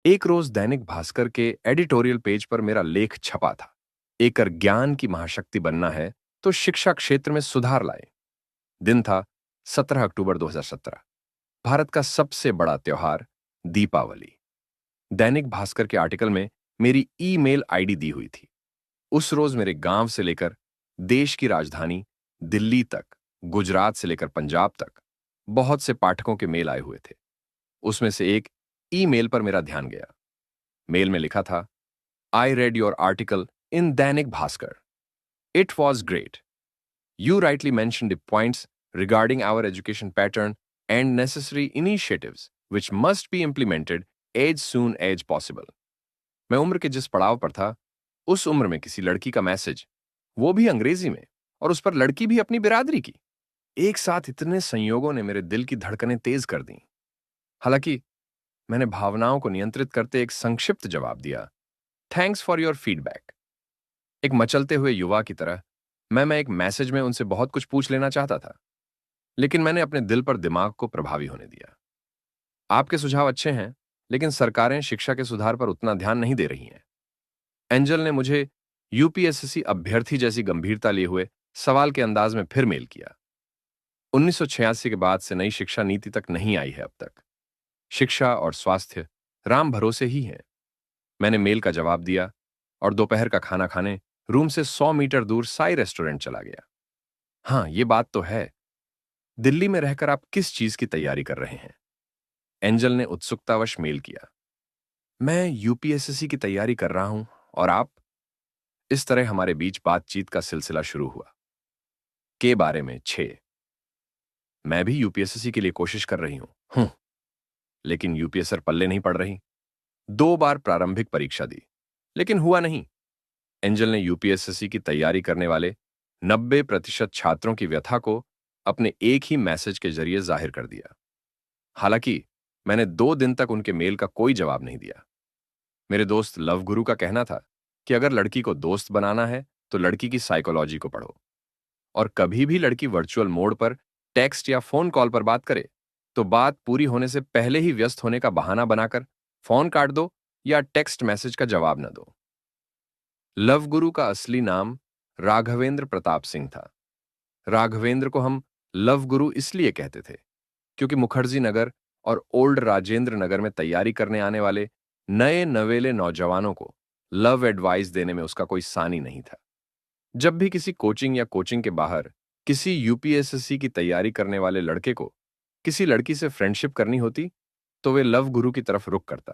एक रोज दैनिक भास्कर के editorial page पर मेरा लेख छपा था। एकर ज्ञान की महाशक्ति बनना है तो शिक्षा क्षेत्र में सुधार लाए। दिन था 17 अक्टूबर 2017। भारत का सबसे बड़ा त्योहार दीपावली। दैनिक भास्कर के आर्टिकल में मेरी ईमेल आईडी दी हुई थी। उस रोज मेरे गांव से लेकर देश की राजधानी दिल्ली तक, गुजरात से लेकर पंजाब तक बहुत से पाठकों के मेल आए हुए थे। उसमें से एक ईमेल पर मेरा ध्यान गया। मेल में लिखा था, I read your article in Dainik Bhaskar. It was great. You rightly mentioned the points regarding our education pattern and necessary initiatives which must be implemented as soon as possible. मैं उम्र के जिस पड़ाव पर था, उस उम्र में किसी लड़की का मैसेज, वो भी अंग्रेजी में, और उस पर लड़की भी अपनी बिरादरी की। एक साथ इतने संयोगों ने मेरे दिल की धड़कनें तेज कर दी। हालांकि मैंने भावनाओं को नियंत्रित करते एक संक्षिप्त जवाब दिया, थैंक्स फॉर योर फीडबैक। एक मचलते हुए युवा की तरह मैं एक मैसेज में उनसे बहुत कुछ पूछ लेना चाहता था, लेकिन मैंने अपने दिल पर दिमाग को प्रभावी होने दिया। आपके सुझाव अच्छे हैं, लेकिन सरकारें शिक्षा के सुधार पर उतना ध्यान नहीं दे रही हैं। एंजल ने मुझे यूपीएससी अभ्यर्थी जैसी गंभीरता लिए हुए सवाल के अंदाज में फिर मेल किया। 1986 के बाद से नई शिक्षा नीति तक नहीं आई है अब तक। शिक्षा और स्वास्थ्य राम भरोसे ही हैं। मैंने मेल का जवाब दिया और दोपहर का खाना खाने रूम से 100 मीटर दूर साई रेस्टोरेंट चला गया। हाँ, ये बात तो है, दिल्ली में रहकर आप किस चीज की तैयारी कर रहे हैं? एंजल ने उत्सुकतावश मेल किया। मैं यूपीएससी की तैयारी कर रहा हूं, और आप? इस तरह हमारे बीच बातचीत का सिलसिला शुरू हुआ। के बारे में 6। मैं भी यूपीएससी के लिए कोशिश कर रही हूं। लेकिन यूपीएससी पल्ले नहीं पड़ रही। 2 बार प्रारंभिक परीक्षा दी, लेकिन हुआ नहीं। एंजल ने यूपीएससी की तैयारी करने वाले 90% छात्रों की व्यथा को अपने एक ही मैसेज के जरिए जाहिर कर दिया। हालांकि मैंने 2 दिन तक उनके मेल का कोई जवाब नहीं दिया। मेरे दोस्त लव गुरु का कहना था कि अगर लड़की को दोस्त बनाना है तो लड़की की साइकोलॉजी को पढ़ो, और कभी भी लड़की वर्चुअल मोड पर टेक्स्ट या फोन कॉल पर बात करे तो बात पूरी होने से पहले ही व्यस्त होने का बहाना बनाकर फोन काट दो या टेक्स्ट मैसेज का जवाब न दो। लव गुरु का असली नाम राघवेंद्र प्रताप सिंह था। राघवेंद्र को हम लव गुरु इसलिए कहते थे क्योंकि मुखर्जी नगर और ओल्ड राजेंद्र नगर में तैयारी करने आने वाले नए नवेले नौजवानों को लव एडवाइस देने में उसका कोई सानी नहीं था। जब भी किसी कोचिंग या कोचिंग के बाहर किसी यूपीएससी की तैयारी करने वाले लड़के को किसी लड़की से फ्रेंडशिप करनी होती, तो वे लव गुरु की तरफ रुख करता।